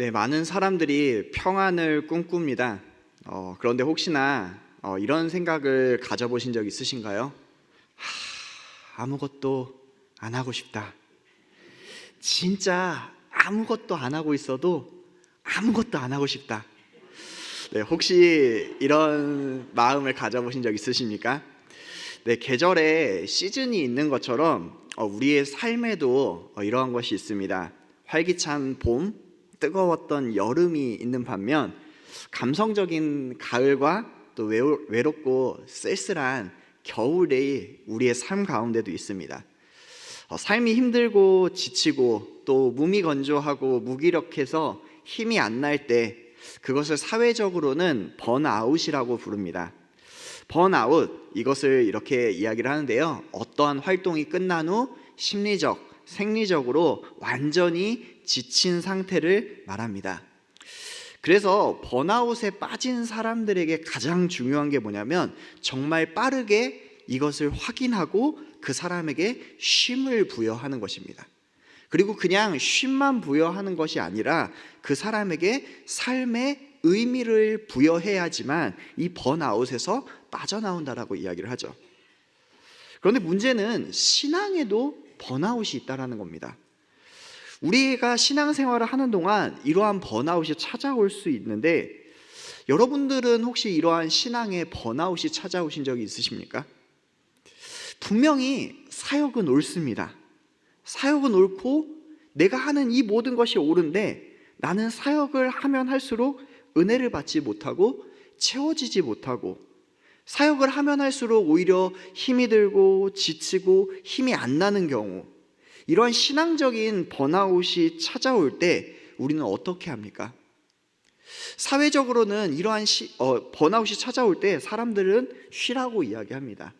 네, 많은 사람들이 평안을 꿈꿉니다. 그런데 혹시나 이런 생각을 가져보신 적 있으신가요? 아무것도 안 하고 싶다. 진짜 아무것도 안 하고 있어도 아무것도 안 하고 싶다. 네, 혹시 이런 마음을 가져보신 적 있으십니까? 네, 계절에 시즌이 있는 것처럼 우리의 삶에도 이러한 것이 있습니다. 활기찬 봄, 뜨거웠던 여름이 있는 반면 감성적인 가을과 또 외롭고 쓸쓸한 겨울이 우리의 삶 가운데도 있습니다. 삶이 힘들고 지치고 또 몸이 건조하고 무기력해서 힘이 안 날 때 그것을 사회적으로는 번아웃이라고 부릅니다. 번아웃, 이것을 이렇게 이야기를 하는데요, 어떠한 활동이 끝난 후 심리적, 생리적으로 완전히 지친 상태를 말합니다. 그래서 번아웃에 빠진 사람들에게 가장 중요한 게 뭐냐면 정말 빠르게 이것을 확인하고 그 사람에게 쉼을 부여하는 것입니다. 그리고 그냥 쉼만 부여하는 것이 아니라 그 사람에게 삶의 의미를 부여해야지만 이 번아웃에서 빠져나온다라고 이야기를 하죠. 그런데 문제는 신앙에도 번아웃이 있다는 겁니다. 우리가 신앙생활을 하는 동안 이러한 번아웃이 찾아올 수 있는데, 여러분들은 혹시 이러한 신앙의 번아웃이 찾아오신 적이 있으십니까? 분명히 사역은 옳습니다. 사역은 옳고 내가 하는 이 모든 것이 옳은데 나는 사역을 하면 할수록 은혜를 받지 못하고 채워지지 못하고, 사역을 하면 할수록 오히려 힘이 들고 지치고 힘이 안 나는 경우, 이러한 신앙적인 번아웃이 찾아올 때 우리는 어떻게 합니까? 사회적으로는 이러한 번아웃이 찾아올 때 사람들은 쉬라고 이야기합니다.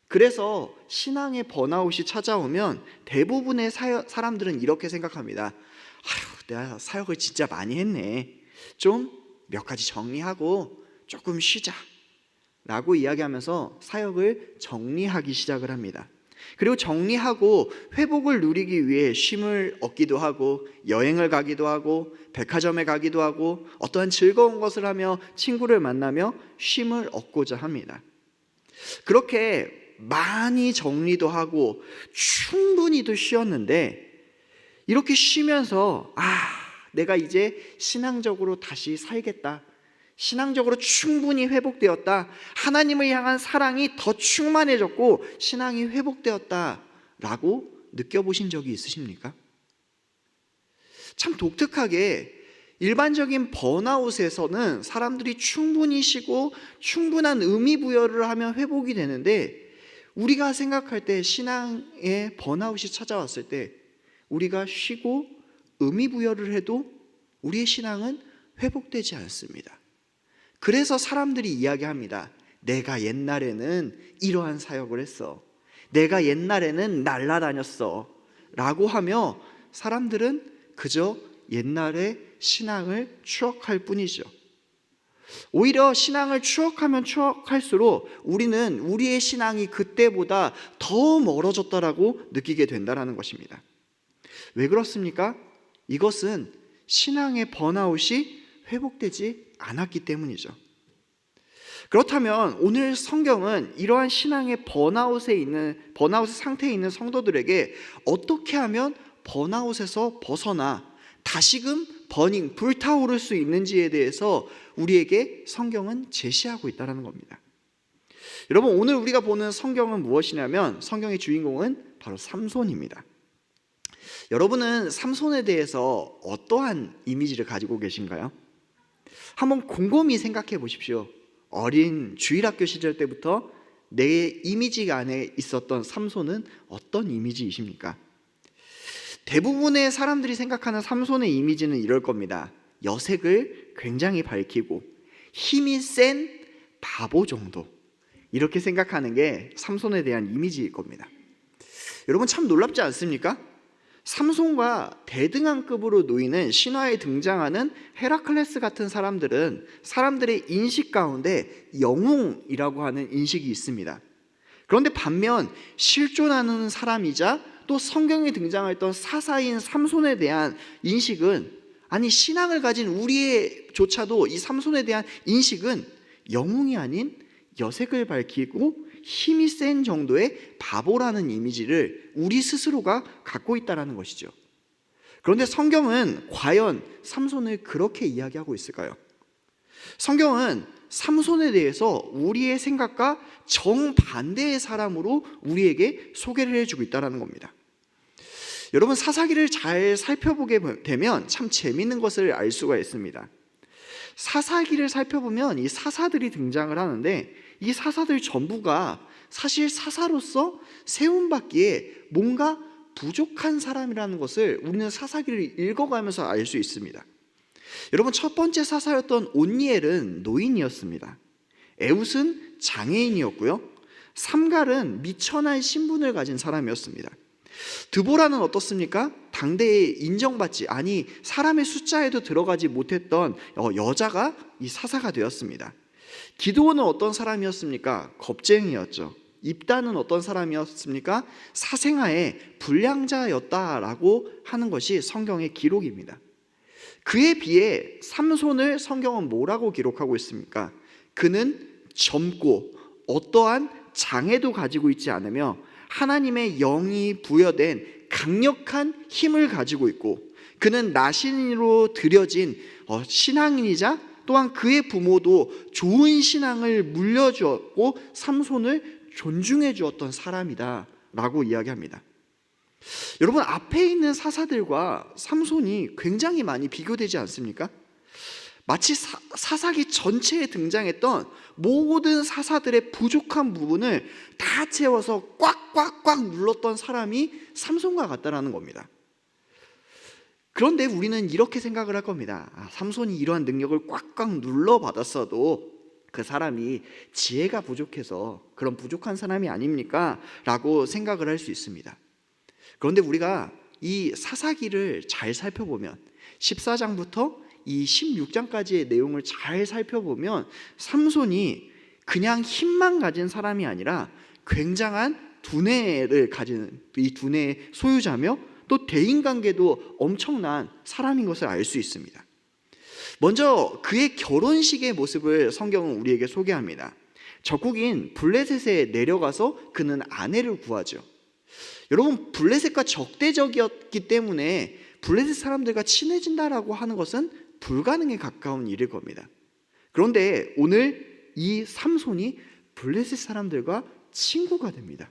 그래서 신앙의 번아웃이 찾아오면 대부분의 사람들은 이렇게 생각합니다. 내가 사역을 진짜 많이 했네. 좀 몇 가지 정리하고 조금 쉬자 라고 이야기하면서 사역을 정리하기 시작을 합니다. 그리고 정리하고 회복을 누리기 위해 쉼을 얻기도 하고 여행을 가기도 하고 백화점에 가기도 하고 어떠한 즐거운 것을 하며 친구를 만나며 쉼을 얻고자 합니다. 그렇게 많이 정리도 하고 충분히도 쉬었는데, 이렇게 쉬면서 내가 이제 신앙적으로 다시 살겠다, 신앙적으로 충분히 회복되었다, 하나님을 향한 사랑이 더 충만해졌고 신앙이 회복되었다 라고 느껴보신 적이 있으십니까? 참 독특하게 일반적인 번아웃에서는 사람들이 충분히 쉬고 충분한 의미 부여를 하면 회복이 되는데, 우리가 생각할 때 신앙의 번아웃이 찾아왔을 때 우리가 쉬고 의미 부여를 해도 우리의 신앙은 회복되지 않습니다. 그래서 사람들이 이야기합니다. 내가 옛날에는 이러한 사역을 했어, 내가 옛날에는 날라다녔어 라고 하며 사람들은 그저 옛날의 신앙을 추억할 뿐이죠. 오히려 신앙을 추억하면 추억할수록 우리는 우리의 신앙이 그때보다 더 멀어졌다라고 느끼게 된다는 것입니다. 왜 그렇습니까? 이것은 신앙의 번아웃이 회복되지 않았기 때문이죠. 그렇다면 오늘 성경은 이러한 신앙의 번아웃 상태에 있는 성도들에게 어떻게 하면 번아웃에서 벗어나 다시금 불타오를 수 있는지에 대해서 우리에게 성경은 제시하고 있다는 겁니다. 여러분, 오늘 우리가 보는 성경은 무엇이냐면 성경의 주인공은 바로 삼손입니다. 여러분은 삼손에 대해서 어떠한 이미지를 가지고 계신가요? 한번 곰곰이 생각해 보십시오. 어린 주일학교 시절 때부터 내 이미지 안에 있었던 삼손은 어떤 이미지이십니까? 대부분의 사람들이 생각하는 삼손의 이미지는 이럴 겁니다. 여색을 굉장히 밝히고 힘이 센 바보 정도, 이렇게 생각하는 게 삼손에 대한 이미지일 겁니다. 여러분, 참 놀랍지 않습니까? 삼손과 대등한급으로 놓이는 신화에 등장하는 헤라클레스 같은 사람들은 사람들의 인식 가운데 영웅이라고 하는 인식이 있습니다. 그런데 반면 실존하는 사람이자 또 성경에 등장했던 사사인 삼손에 대한 인식은 아니, 신앙을 가진 우리조차도 이 삼손에 대한 인식은 영웅이 아닌 여색을 밝히고 힘이 센 정도의 바보라는 이미지를 우리 스스로가 갖고 있다는 것이죠. 그런데 성경은 과연 삼손을 그렇게 이야기하고 있을까요? 성경은 삼손에 대해서 우리의 생각과 정반대의 사람으로 우리에게 소개를 해주고 있다는 겁니다. 여러분, 사사기를 잘 살펴보게 되면 참 재미있는 것을 알 수가 있습니다. 사사기를 살펴보면 이 사사들이 등장을 하는데, 이 사사들 전부가 사실 사사로서 세움받기에 뭔가 부족한 사람이라는 것을 우리는 사사기를 읽어가면서 알 수 있습니다. 여러분, 첫 번째 사사였던 온니엘은 노인이었습니다. 에웃은 장애인이었고요, 삼갈은 미천한 신분을 가진 사람이었습니다. 드보라는 어떻습니까? 당대에 인정받지, 아니 사람의 숫자에도 들어가지 못했던 여자가 이 사사가 되었습니다. 기드온은 어떤 사람이었습니까? 겁쟁이였죠. 입다는 어떤 사람이었습니까? 사생아의 불량자였다라고 하는 것이 성경의 기록입니다. 그에 비해 삼손을 성경은 뭐라고 기록하고 있습니까? 그는 젊고 어떠한 장애도 가지고 있지 않으며 하나님의 영이 부여된 강력한 힘을 가지고 있고, 그는 나신으로 들여진 신앙인이자 또한 그의 부모도 좋은 신앙을 물려주었고 삼손을 존중해 주었던 사람이다 라고 이야기합니다. 여러분, 앞에 있는 사사들과 삼손이 굉장히 많이 비교되지 않습니까? 마치 사사기 전체에 등장했던 모든 사사들의 부족한 부분을 다 채워서 꽉꽉꽉 눌렀던 사람이 삼손과 같다라는 겁니다. 그런데 우리는 이렇게 생각을 할 겁니다. 삼손이 이러한 능력을 꽉꽉 눌러받았어도 그 사람이 지혜가 부족해서 그런 부족한 사람이 아닙니까? 라고 생각을 할 수 있습니다. 그런데 우리가 이 사사기를 잘 살펴보면 14장부터 이 16장까지의 내용을 잘 살펴보면 삼손이 그냥 힘만 가진 사람이 아니라 굉장한 두뇌를 가진, 이 두뇌의 소유자며 또 대인관계도 엄청난 사람인 것을 알 수 있습니다. 먼저 그의 결혼식의 모습을 성경은 우리에게 소개합니다. 적국인 블레셋에 내려가서 그는 아내를 구하죠. 여러분, 블레셋과 적대적이었기 때문에 블레셋 사람들과 친해진다라고 하는 것은 불가능에 가까운 일일 겁니다. 그런데 오늘 이 삼손이 블레셋 사람들과 친구가 됩니다.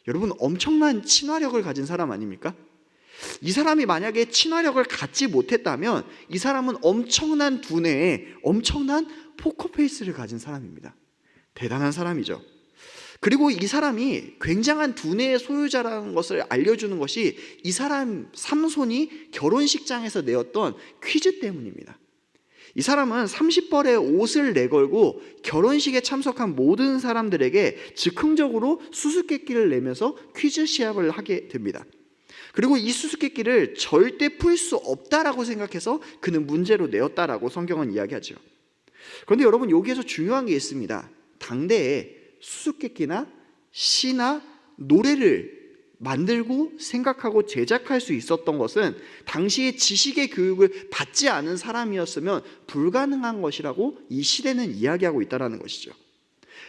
여러분, 엄청난 친화력을 가진 사람 아닙니까? 이 사람이 만약에 친화력을 갖지 못했다면 이 사람은 엄청난 두뇌에 엄청난 포커페이스를 가진 사람입니다. 대단한 사람이죠. 그리고 이 사람이 굉장한 두뇌의 소유자라는 것을 알려주는 것이 이 사람 삼손이 결혼식장에서 내었던 퀴즈 때문입니다. 이 사람은 30벌의 옷을 내걸고 결혼식에 참석한 모든 사람들에게 즉흥적으로 수수께끼를 내면서 퀴즈 시합을 하게 됩니다. 그리고 이 수수께끼를 절대 풀 수 없다라고 생각해서 그는 문제로 내었다라고 성경은 이야기하죠. 그런데 여러분, 여기에서 중요한 게 있습니다. 당대에 수수께끼나 시나 노래를 만들고 생각하고 제작할 수 있었던 것은 당시의 지식의 교육을 받지 않은 사람이었으면 불가능한 것이라고 이 시대는 이야기하고 있다는 것이죠.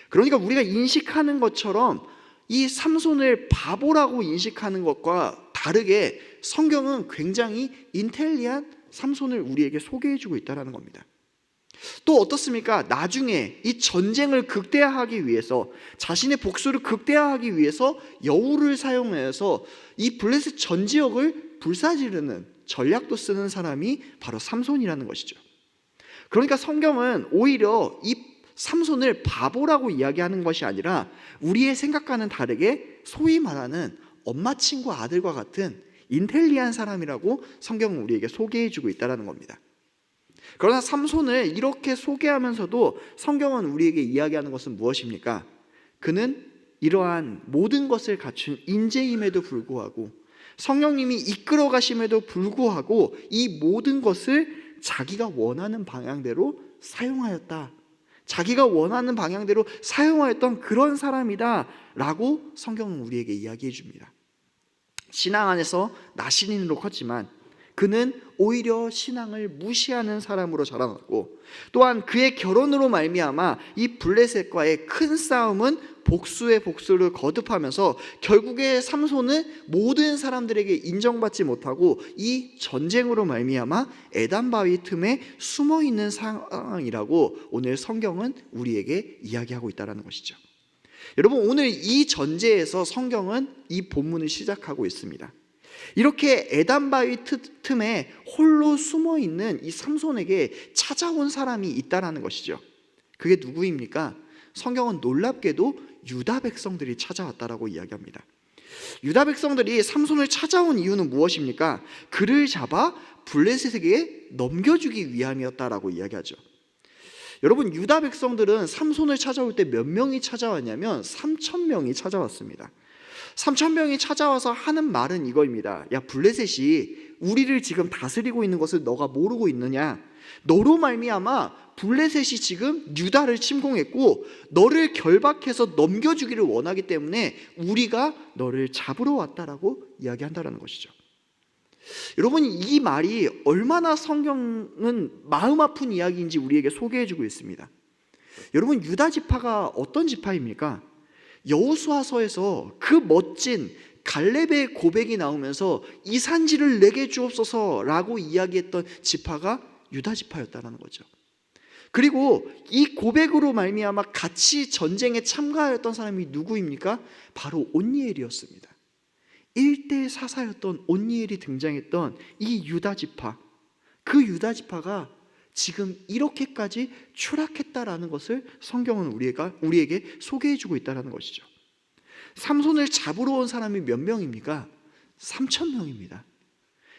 그러니까 우리가 인식하는 것처럼 이 삼손을 바보라고 인식하는 것과 다르게 성경은 굉장히 인텔리한 삼손을 우리에게 소개해주고 있다는 겁니다. 또 어떻습니까? 나중에 이 전쟁을 극대화하기 위해서, 자신의 복수를 극대화하기 위해서 여우를 사용해서 이 블레셋 전 지역을 불사지르는 전략도 쓰는 사람이 바로 삼손이라는 것이죠. 그러니까 성경은 오히려 이 삼손을 바보라고 이야기하는 것이 아니라 우리의 생각과는 다르게 소위 말하는 엄마 친구 아들과 같은 인텔리한 사람이라고 성경은 우리에게 소개해주고 있다는 겁니다. 그러나 삼손을 이렇게 소개하면서도 성경은 우리에게 이야기하는 것은 무엇입니까? 그는 이러한 모든 것을 갖춘 인재임에도 불구하고, 성령님이 이끌어 가심에도 불구하고 이 모든 것을 자기가 원하는 방향대로 사용하였다, 자기가 원하는 방향대로 사용하였던 그런 사람이다 라고 성경은 우리에게 이야기해 줍니다. 신앙 안에서 나신인으로 컸지만 그는 오히려 신앙을 무시하는 사람으로 자라났고, 또한 그의 결혼으로 말미암아 이 블레셋과의 큰 싸움은 복수의 복수를 거듭하면서 결국에 삼손은 모든 사람들에게 인정받지 못하고 이 전쟁으로 말미암아 에단 바위 틈에 숨어 있는 상황이라고 오늘 성경은 우리에게 이야기하고 있다는 것이죠. 여러분, 오늘 이 전제에서 성경은 이 본문을 시작하고 있습니다. 이렇게 에단 바위 틈에 홀로 숨어 있는 이 삼손에게 찾아온 사람이 있다라는 것이죠. 그게 누구입니까? 성경은 놀랍게도 유다 백성들이 찾아왔다라고 이야기합니다. 유다 백성들이 삼손을 찾아온 이유는 무엇입니까? 그를 잡아 블레셋에게 넘겨주기 위함이었다라고 이야기하죠. 여러분, 유다 백성들은 삼손을 찾아올 때 몇 명이 찾아왔냐면 3,000명이 찾아왔습니다. 3,000명이 찾아와서 하는 말은 이거입니다. 야, 블레셋이 우리를 지금 다스리고 있는 것을 너가 모르고 있느냐? 너로 말미암아 블레셋이 지금 유다를 침공했고 너를 결박해서 넘겨주기를 원하기 때문에 우리가 너를 잡으러 왔다라고 이야기한다는 것이죠. 여러분, 이 말이 얼마나 성경은 마음 아픈 이야기인지 우리에게 소개해주고 있습니다. 여러분, 유다 지파가 어떤 지파입니까? 여호수아서에서 그 멋진 갈렙의 고백이 나오면서 이 산지를 내게 주옵소서라고 이야기했던 지파가 유다 지파였다는 거죠. 그리고 이 고백으로 말미암아 같이 전쟁에 참가하였던 사람이 누구입니까? 바로 온니엘이었습니다. 1대 사사였던 온니엘이 등장했던 이 유다 지파, 그 유다 지파가 지금 이렇게까지 추락했다라는 것을 성경은 우리에게 소개해주고 있다는 것이죠. 삼손을 잡으러 온 사람이 몇 명입니까? 3,000명입니다.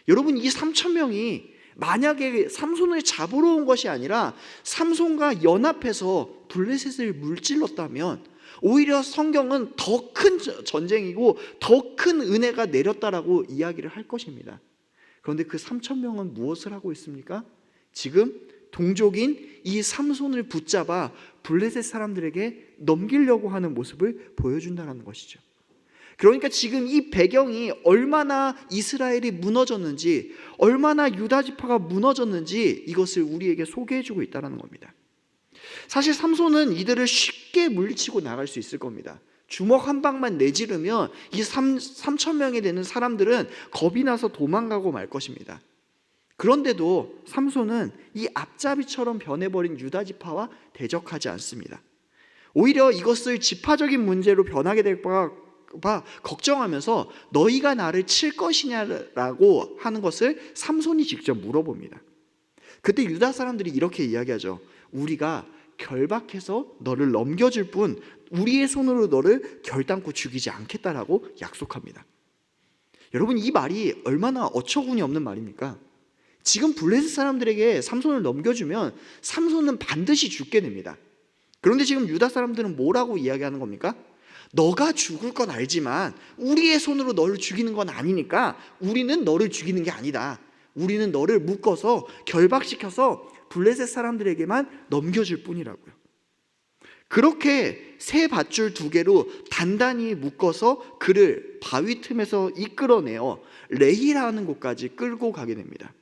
여러분, 이 3,000명이 만약에 삼손을 잡으러 온 것이 아니라 삼손과 연합해서 블레셋을 물질렀다면 오히려 성경은 더 큰 전쟁이고 더 큰 은혜가 내렸다라고 이야기를 할 것입니다. 그런데 그 3,000명은 무엇을 하고 있습니까? 지금 동족인 이 삼손을 붙잡아 블레셋 사람들에게 넘기려고 하는 모습을 보여준다는 것이죠. 그러니까 지금 이 배경이 얼마나 이스라엘이 무너졌는지, 얼마나 유다 지파가 무너졌는지 이것을 우리에게 소개해주고 있다는 겁니다. 사실 삼손은 이들을 쉽게 물리치고 나갈 수 있을 겁니다. 주먹 한 방만 내지르면 이 3,000명이 되는 사람들은 겁이 나서 도망가고 말 것입니다. 그런데도 삼손은 이 앞잡이처럼 변해버린 유다 지파와 대적하지 않습니다. 오히려 이것을 지파적인 문제로 변하게 될까 걱정하면서 너희가 나를 칠 것이냐라고 하는 것을 삼손이 직접 물어봅니다. 그때 유다 사람들이 이렇게 이야기하죠. 우리가 결박해서 너를 넘겨줄 뿐 우리의 손으로 너를 결단코 죽이지 않겠다라고 약속합니다. 여러분, 이 말이 얼마나 어처구니 없는 말입니까? 지금 블레셋 사람들에게 삼손을 넘겨주면 삼손은 반드시 죽게 됩니다. 그런데 지금 유다 사람들은 뭐라고 이야기하는 겁니까? 너가 죽을 건 알지만 우리의 손으로 너를 죽이는 건 아니니까 우리는 너를 죽이는 게 아니다. 우리는 너를 묶어서 결박시켜서 블레셋 사람들에게만 넘겨줄 뿐이라고요. 그렇게 새 밧줄 2개로 단단히 묶어서 그를 바위 틈에서 이끌어내어 레히라는 곳까지 끌고 가게 됩니다.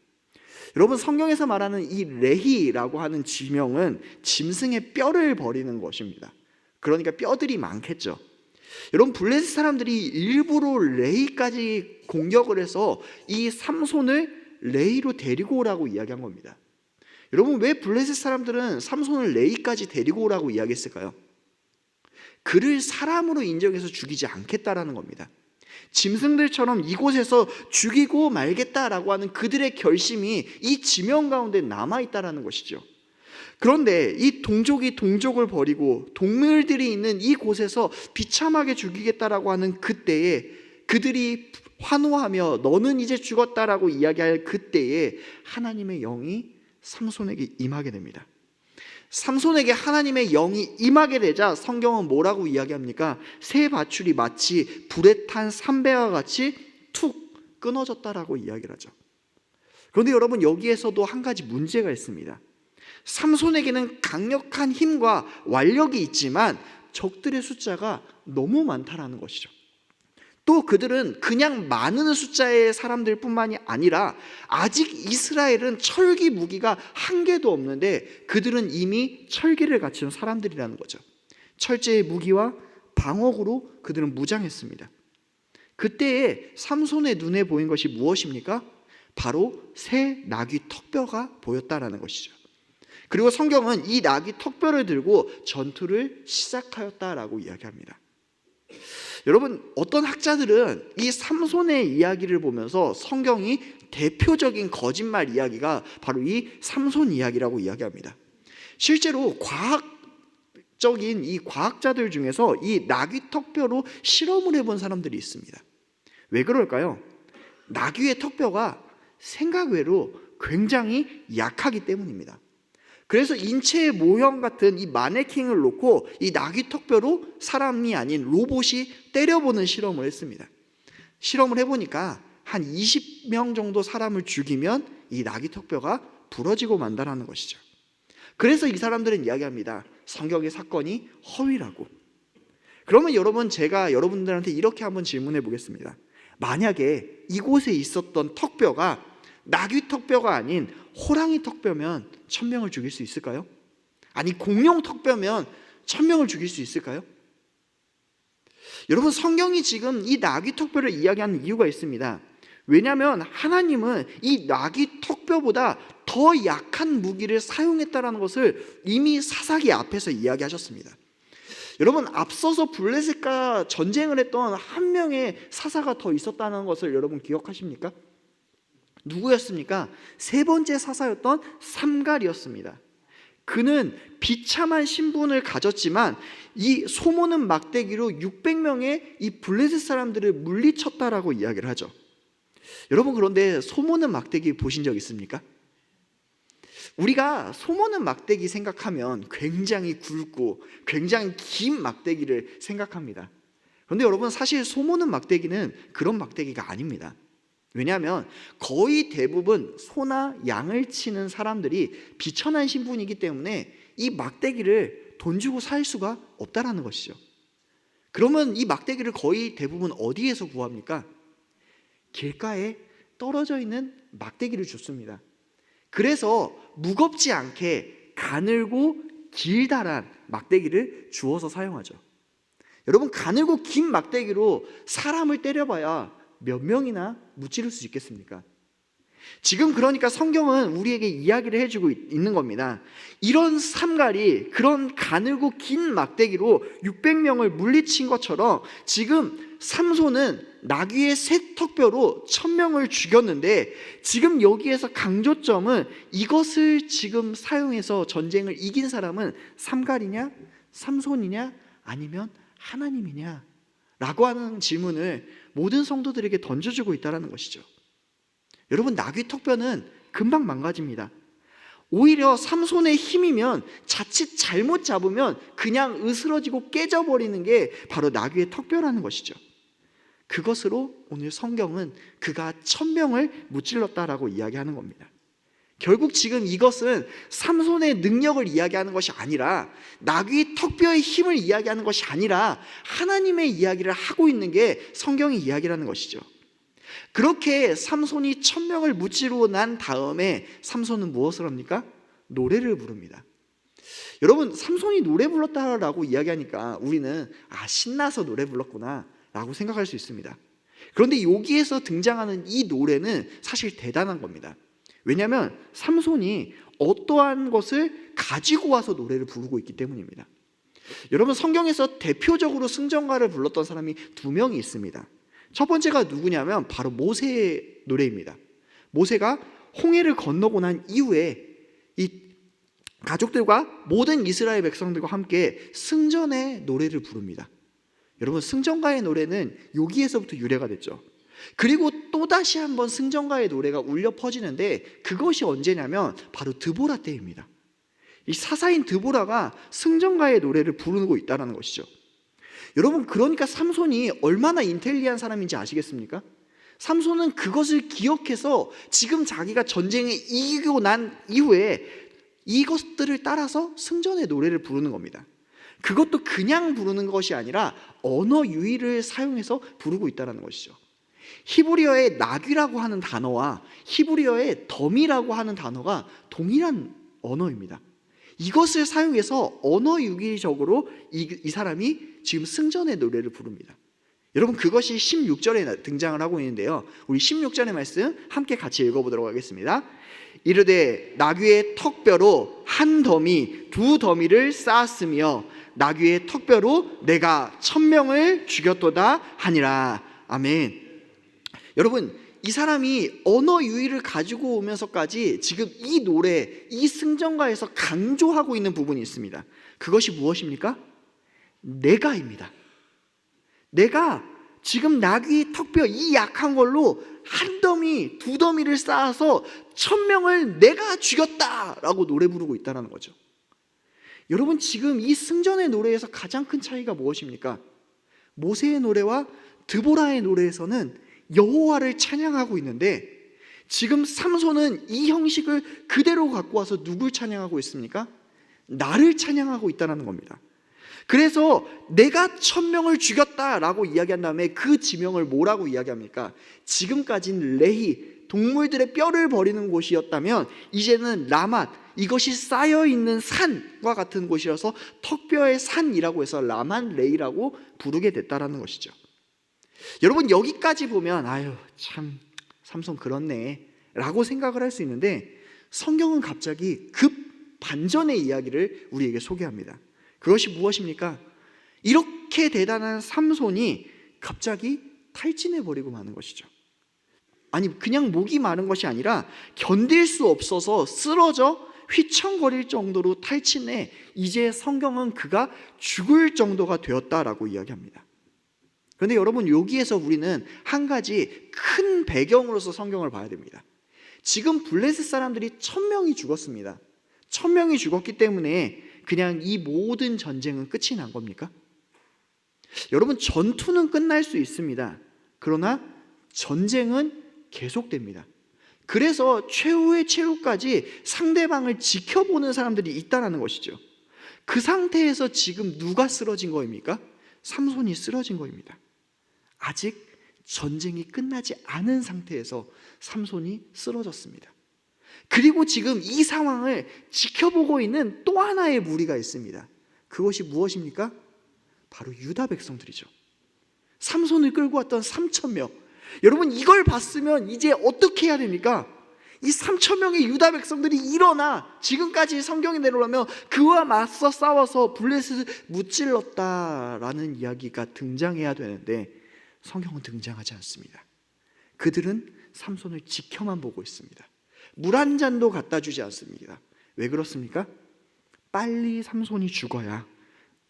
여러분, 성경에서 말하는 이 레히라고 하는 지명은 짐승의 뼈를 버리는 것입니다. 그러니까 뼈들이 많겠죠. 여러분, 블레셋 사람들이 일부러 레히까지 공격을 해서 이 삼손을 레히로 데리고 오라고 이야기한 겁니다. 여러분, 왜 블레셋 사람들은 삼손을 레히까지 데리고 오라고 이야기했을까요? 그를 사람으로 인정해서 죽이지 않겠다라는 겁니다. 짐승들처럼 이곳에서 죽이고 말겠다라고 하는 그들의 결심이 이 지명 가운데 남아있다라는 것이죠. 그런데 이 동족이 동족을 버리고 동물들이 있는 이곳에서 비참하게 죽이겠다라고 하는 그때에 그들이 환호하며 너는 이제 죽었다라고 이야기할 그때에 하나님의 영이 삼손에게 임하게 됩니다. 삼손에게 하나님의 영이 임하게 되자 성경은 뭐라고 이야기합니까? 새 밧줄이 마치 불에 탄 삼배와 같이 툭 끊어졌다라고 이야기를 하죠. 그런데 여러분, 여기에서도 한 가지 문제가 있습니다. 삼손에게는 강력한 힘과 완력이 있지만 적들의 숫자가 너무 많다라는 것이죠. 또 그들은 그냥 많은 숫자의 사람들 뿐만이 아니라 아직 이스라엘은 철기 무기가 한 개도 없는데 그들은 이미 철기를 갖춘 사람들이라는 거죠. 철제의 무기와 방어구로 그들은 무장했습니다. 그때에 삼손의 눈에 보인 것이 무엇입니까? 바로 새 나귀 턱뼈가 보였다라는 것이죠. 그리고 성경은 이 나귀 턱뼈를 들고 전투를 시작하였다라고 이야기합니다. 여러분, 어떤 학자들은 이 삼손의 이야기를 보면서 성경이 대표적인 거짓말 이야기가 바로 이 삼손 이야기라고 이야기합니다. 실제로 과학적인 이 과학자들 중에서 이 나귀 턱뼈로 실험을 해본 사람들이 있습니다. 왜 그럴까요? 나귀의 턱뼈가 생각 외로 굉장히 약하기 때문입니다. 그래서 인체의 모형 같은 이 마네킹을 놓고 이 나귀 턱뼈로 사람이 아닌 로봇이 때려보는 실험을 했습니다. 실험을 해보니까 한 20명 정도 사람을 죽이면 이 나귀 턱뼈가 부러지고 만다라는 것이죠. 그래서 이 사람들은 이야기합니다. 성경의 사건이 허위라고. 그러면 여러분, 제가 여러분들한테 이렇게 한번 질문해 보겠습니다. 만약에 이곳에 있었던 턱뼈가 나귀 턱뼈가 아닌 호랑이 턱뼈면 1000명을 죽일 수 있을까요? 아니, 공룡 턱뼈면 1000명을 죽일 수 있을까요? 여러분, 성경이 지금 이 나귀 턱뼈를 이야기하는 이유가 있습니다. 왜냐하면 하나님은 이 나귀 턱뼈보다 더 약한 무기를 사용했다는 것을 이미 사사기 앞에서 이야기하셨습니다. 여러분, 앞서서 블레셋과 전쟁을 했던 한 명의 사사가 더 있었다는 것을 여러분 기억하십니까? 누구였습니까? 세 번째 사사였던 삼갈이었습니다. 그는 비참한 신분을 가졌지만 이 소모는 막대기로 600명의 이 블레셋 사람들을 물리쳤다라고 이야기를 하죠. 여러분, 그런데 소모는 막대기 보신 적 있습니까? 우리가 소모는 막대기 생각하면 굉장히 굵고 굉장히 긴 막대기를 생각합니다. 그런데 여러분, 사실 소모는 막대기는 그런 막대기가 아닙니다. 왜냐하면 거의 대부분 소나 양을 치는 사람들이 비천한 신분이기 때문에 이 막대기를 돈 주고 살 수가 없다라는 것이죠. 그러면 이 막대기를 거의 대부분 어디에서 구합니까? 길가에 떨어져 있는 막대기를 줍습니다. 그래서 무겁지 않게 가늘고 길다란 막대기를 주워서 사용하죠. 여러분, 가늘고 긴 막대기로 사람을 때려봐야 몇 명이나 무찌를 수 있겠습니까? 지금 그러니까 성경은 우리에게 이야기를 해주고 있는 겁니다. 이런 삼갈이 그런 가늘고 긴 막대기로 600명을 물리친 것처럼 지금 삼손은 나귀의 새 턱뼈로 1000명을 죽였는데, 지금 여기에서 강조점은 이것을 지금 사용해서 전쟁을 이긴 사람은 삼갈이냐 삼손이냐 아니면 하나님이냐 라고 하는 질문을 모든 성도들에게 던져주고 있다는 것이죠. 여러분, 나귀 턱뼈는 금방 망가집니다. 오히려 삼손의 힘이면 자칫 잘못 잡으면 그냥 으스러지고 깨져버리는 게 바로 나귀의 턱뼈라는 것이죠. 그것으로 오늘 성경은 그가 1000명을 무찔렀다라고 이야기하는 겁니다. 결국 지금 이것은 삼손의 능력을 이야기하는 것이 아니라, 나귀 턱뼈의 힘을 이야기하는 것이 아니라 하나님의 이야기를 하고 있는 게 성경의 이야기라는 것이죠. 그렇게 삼손이 1000명을 무찌르고 난 다음에 삼손은 무엇을 합니까? 노래를 부릅니다. 여러분, 삼손이 노래 불렀다라고 이야기하니까 우리는 신나서 노래 불렀구나 라고 생각할 수 있습니다. 그런데 여기에서 등장하는 이 노래는 사실 대단한 겁니다. 왜냐하면 삼손이 어떠한 것을 가지고 와서 노래를 부르고 있기 때문입니다. 여러분, 성경에서 대표적으로 승전가를 불렀던 사람이 2명이 있습니다. 첫 번째가 누구냐면 바로 모세의 노래입니다. 모세가 홍해를 건너고 난 이후에 이 가족들과 모든 이스라엘 백성들과 함께 승전의 노래를 부릅니다. 여러분, 승전가의 노래는 여기에서부터 유래가 됐죠. 그리고 또다시 한번 승전가의 노래가 울려 퍼지는데, 그것이 언제냐면 바로 드보라 때입니다. 이 사사인 드보라가 승전가의 노래를 부르고 있다는 것이죠. 여러분, 그러니까 삼손이 얼마나 인텔리한 사람인지 아시겠습니까? 삼손은 그것을 기억해서 지금 자기가 전쟁에 이기고 난 이후에 이것들을 따라서 승전의 노래를 부르는 겁니다. 그것도 그냥 부르는 것이 아니라 언어 유희를 사용해서 부르고 있다는 것이죠. 히브리어의 나귀라고 하는 단어와 히브리어의 덤이라고 하는 단어가 동일한 언어입니다. 이것을 사용해서 언어 유기적으로 이 사람이 지금 승전의 노래를 부릅니다. 여러분, 그것이 16절에 등장을 하고 있는데요, 우리 16절의 말씀 함께 같이 읽어보도록 하겠습니다. 이르되 나귀의 턱뼈로 한 더미 두 더미를 쌓았으며 나귀의 턱뼈로 내가 1000명을 죽였도다 하니라. 아멘. 여러분, 이 사람이 언어 유희를 가지고 오면서까지 지금 이 노래, 이 승전가에서 강조하고 있는 부분이 있습니다. 그것이 무엇입니까? 내가입니다. 내가 지금 나귀 턱뼈 이 약한 걸로 한 더미 두 더미를 쌓아서 1000명을 내가 죽였다라고 노래 부르고 있다는 거죠. 여러분, 지금 이 승전의 노래에서 가장 큰 차이가 무엇입니까? 모세의 노래와 드보라의 노래에서는 여호와를 찬양하고 있는데, 지금 삼손은 이 형식을 그대로 갖고 와서 누굴 찬양하고 있습니까? 나를 찬양하고 있다는 겁니다. 그래서 내가 1000명을 죽였다라고 이야기한 다음에 그 지명을 뭐라고 이야기합니까? 지금까지는 레히, 동물들의 뼈를 버리는 곳이었다면 이제는 라맛, 이것이 쌓여있는 산과 같은 곳이라서 턱뼈의 산이라고 해서 라만 레이라고 부르게 됐다라는 것이죠. 여러분, 여기까지 보면 아유 참 삼손 그렇네 라고 생각을 할 수 있는데, 성경은 갑자기 급 반전의 이야기를 우리에게 소개합니다. 그것이 무엇입니까? 이렇게 대단한 삼손이 갑자기 탈진해버리고 마는 것이죠. 아니, 그냥 목이 마른 것이 아니라 견딜 수 없어서 쓰러져 휘청거릴 정도로 탈진해 이제 성경은 그가 죽을 정도가 되었다라고 이야기합니다. 그런데 여러분, 여기에서 우리는 한 가지 큰 배경으로서 성경을 봐야 됩니다. 지금 블레셋 사람들이 1000명이 죽었습니다. 1000명이 죽었기 때문에 그냥 이 모든 전쟁은 끝이 난 겁니까? 여러분, 전투는 끝날 수 있습니다. 그러나 전쟁은 계속됩니다. 그래서 최후의 최후까지 상대방을 지켜보는 사람들이 있다는 것이죠. 그 상태에서 지금 누가 쓰러진 거입니까? 삼손이 쓰러진 거입니다. 아직 전쟁이 끝나지 않은 상태에서 삼손이 쓰러졌습니다. 그리고 지금 이 상황을 지켜보고 있는 또 하나의 무리가 있습니다. 그것이 무엇입니까? 바로 유다 백성들이죠. 삼손을 끌고 왔던 3000명. 여러분, 이걸 봤으면 이제 어떻게 해야 됩니까? 이 3000명의 유다 백성들이 일어나 지금까지 성경에 내려오면 그와 맞서 싸워서 블레셋을 무찔렀다라는 이야기가 등장해야 되는데 성경은 등장하지 않습니다. 그들은 삼손을 지켜만 보고 있습니다. 물 한 잔도 갖다 주지 않습니다. 왜 그렇습니까? 빨리 삼손이 죽어야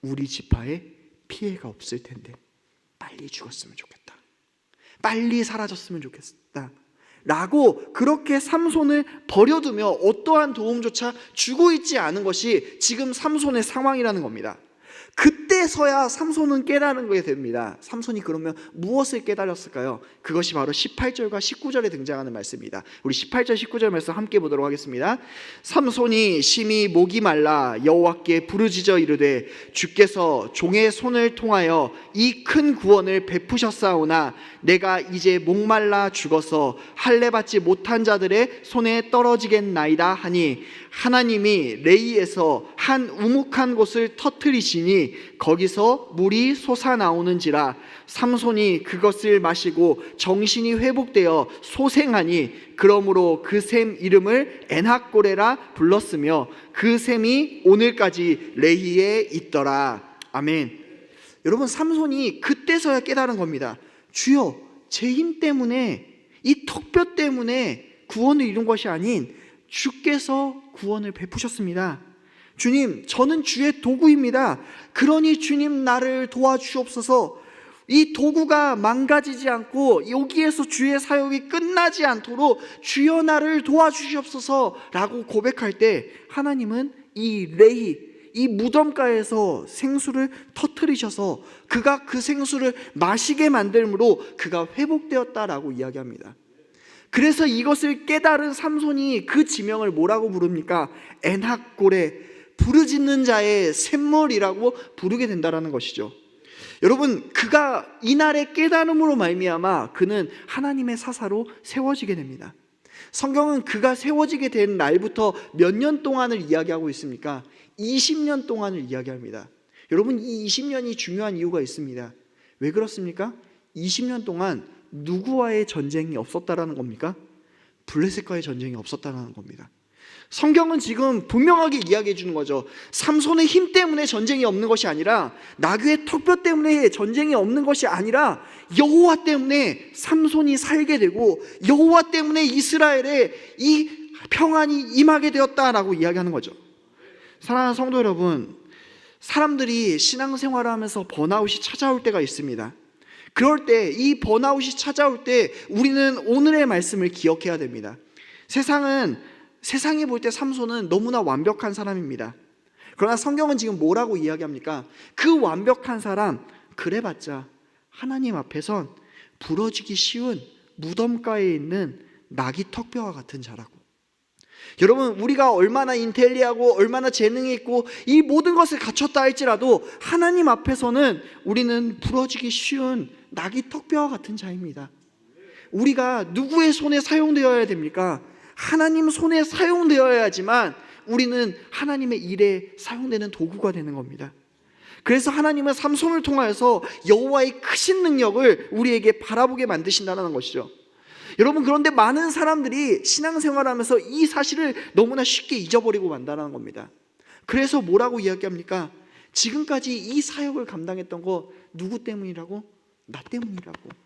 우리 지파에 피해가 없을 텐데 빨리 죽었으면 좋겠다, 빨리 사라졌으면 좋겠다 라고 그렇게 삼손을 버려두며 어떠한 도움조차 주고 있지 않은 것이 지금 삼손의 상황이라는 겁니다. 그때서야 삼손은 깨달은 게 됩니다. 삼손이 그러면 무엇을 깨달았을까요? 그것이 바로 18절과 19절에 등장하는 말씀입니다. 우리 18절 19절 말씀 함께 보도록 하겠습니다. 삼손이 심히 목이 말라 여호와께 부르짖어 이르되 주께서 종의 손을 통하여 이 큰 구원을 베푸셨사오나 내가 이제 목말라 죽어서 할례 받지 못한 자들의 손에 떨어지겠나이다 하니 하나님이 레이에서 한 우묵한 곳을 터뜨리시니 거기서 물이 솟아나오는지라 삼손이 그것을 마시고 정신이 회복되어 소생하니 그러므로 그 샘 이름을 엔학고레라 불렀으며 그 샘이 오늘까지 레히에 있더라. 아멘. 여러분, 삼손이 그때서야 깨달은 겁니다. 주여, 제 힘 때문에 이 턱뼈 때문에 구원을 이룬 것이 아닌 주께서 구원을 베푸셨습니다. 주님, 저는 주의 도구입니다. 그러니 주님 나를 도와주옵소서. 이 도구가 망가지지 않고 여기에서 주의 사역이 끝나지 않도록 주여 나를 도와주시옵소서 라고 고백할 때 하나님은 이 레히, 이 무덤가에서 생수를 터뜨리셔서 그가 그 생수를 마시게 만들므로 그가 회복되었다라고 이야기합니다. 그래서 이것을 깨달은 삼손이 그 지명을 뭐라고 부릅니까? 엔학고레, 부르짖는 자의 샘물이라고 부르게 된다라는 것이죠. 여러분, 그가 이날의 깨달음으로 말미암아 그는 하나님의 사사로 세워지게 됩니다. 성경은 그가 세워지게 된 날부터 몇 년 동안을 이야기하고 있습니까? 20년 동안을 이야기합니다. 여러분, 이 20년이 중요한 이유가 있습니다. 왜 그렇습니까? 20년 동안 누구와의 전쟁이 없었다라는 겁니까? 블레셋과의 전쟁이 없었다라는 겁니다. 성경은 지금 분명하게 이야기해 주는 거죠. 삼손의 힘 때문에 전쟁이 없는 것이 아니라, 나귀의 턱뼈 때문에 전쟁이 없는 것이 아니라, 여호와 때문에 삼손이 살게 되고 여호와 때문에 이스라엘에 이 평안이 임하게 되었다라고 이야기하는 거죠. 사랑하는 성도 여러분, 사람들이 신앙생활을 하면서 번아웃이 찾아올 때가 있습니다. 그럴 때, 이 번아웃이 찾아올 때 우리는 오늘의 말씀을 기억해야 됩니다. 세상이 볼 때 삼손은 너무나 완벽한 사람입니다. 그러나 성경은 지금 뭐라고 이야기합니까? 그 완벽한 사람, 그래봤자 하나님 앞에선 부러지기 쉬운 무덤가에 있는 나귀 턱뼈와 같은 자라고. 여러분, 우리가 얼마나 인텔리하고 얼마나 재능이 있고 이 모든 것을 갖췄다 할지라도 하나님 앞에서는 우리는 부러지기 쉬운 나귀 턱뼈와 같은 자입니다. 우리가 누구의 손에 사용되어야 됩니까? 하나님 손에 사용되어야지만 우리는 하나님의 일에 사용되는 도구가 되는 겁니다. 그래서 하나님은 삼손을 통하여서 여호와의 크신 능력을 우리에게 바라보게 만드신다는 것이죠. 여러분, 그런데 많은 사람들이 신앙생활을 하면서 이 사실을 너무나 쉽게 잊어버리고 만다는 겁니다. 그래서 뭐라고 이야기합니까? 지금까지 이 사역을 감당했던 거 누구 때문이라고? 나 때문이라고.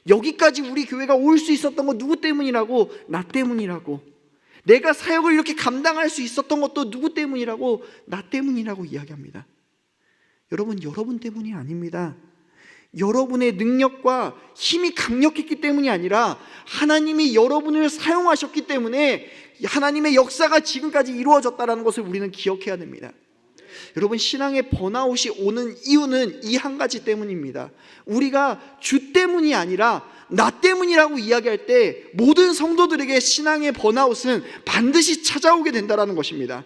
여기까지 우리 교회가 올 수 있었던 거 누구 때문이라고? 나 때문이라고. 내가 사역을 이렇게 감당할 수 있었던 것도 누구 때문이라고? 나 때문이라고 이야기합니다. 여러분 때문이 아닙니다. 여러분의 능력과 힘이 강력했기 때문이 아니라 하나님이 여러분을 사용하셨기 때문에 하나님의 역사가 지금까지 이루어졌다는 것을 우리는 기억해야 됩니다. 여러분, 신앙의 번아웃이 오는 이유는 이 한 가지 때문입니다. 우리가 주 때문이 아니라 나 때문이라고 이야기할 때 모든 성도들에게 신앙의 번아웃은 반드시 찾아오게 된다는 것입니다.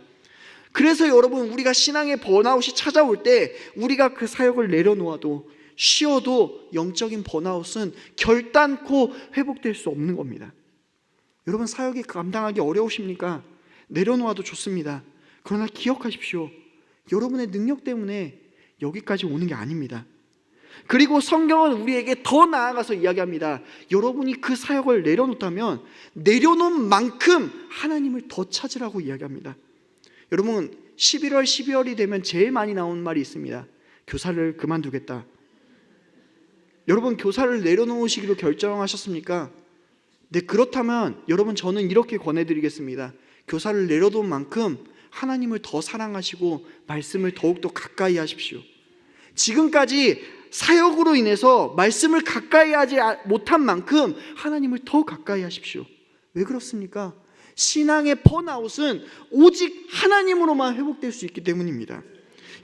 그래서 여러분, 우리가 신앙의 번아웃이 찾아올 때 우리가 그 사역을 내려놓아도 쉬어도 영적인 번아웃은 결단코 회복될 수 없는 겁니다. 여러분, 사역이 감당하기 어려우십니까? 내려놓아도 좋습니다. 그러나 기억하십시오. 여러분의 능력 때문에 여기까지 오는 게 아닙니다. 그리고 성경은 우리에게 더 나아가서 이야기합니다. 여러분이 그 사역을 내려놓다면 내려놓은 만큼 하나님을 더 찾으라고 이야기합니다. 여러분, 11월, 12월이 되면 제일 많이 나오는 말이 있습니다. 교사를 그만두겠다. 여러분, 교사를 내려놓으시기로 결정하셨습니까? 네, 그렇다면 여러분, 저는 이렇게 권해드리겠습니다. 교사를 내려놓은 만큼 하나님을 더 사랑하시고 말씀을 더욱더 가까이 하십시오. 지금까지 사역으로 인해서 말씀을 가까이 하지 못한 만큼 하나님을 더 가까이 하십시오. 왜 그렇습니까? 신앙의 번아웃은 오직 하나님으로만 회복될 수 있기 때문입니다.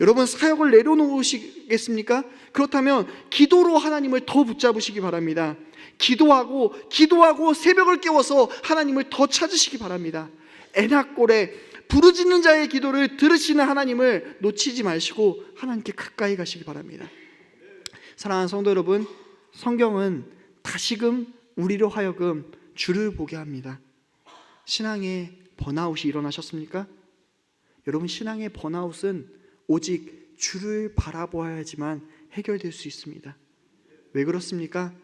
여러분, 사역을 내려놓으시겠습니까? 그렇다면 기도로 하나님을 더 붙잡으시기 바랍니다. 기도하고 새벽을 깨워서 하나님을 더 찾으시기 바랍니다. 에낙골에 부르짖는 자의 기도를 들으시는 하나님을 놓치지 마시고 하나님께 가까이 가시기 바랍니다. 사랑하는 성도 여러분, 성경은 다시금 우리로 하여금 주를 보게 합니다. 신앙의 번아웃이 일어나셨습니까? 여러분, 신앙의 번아웃은 오직 주를 바라보아야지만 해결될 수 있습니다. 왜 그렇습니까?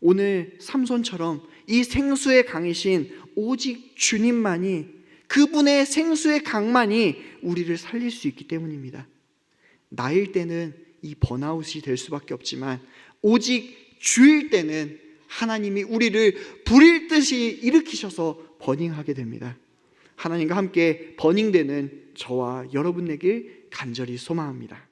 오늘 삼손처럼 이 생수의 강이신 오직 주님만이, 그분의 생수의 강만이 우리를 살릴 수 있기 때문입니다. 나일 때는 이 번아웃이 될 수밖에 없지만 오직 주일 때는 하나님이 우리를 불일 듯이 일으키셔서 버닝하게 됩니다. 하나님과 함께 버닝되는 저와 여러분 되길 간절히 소망합니다.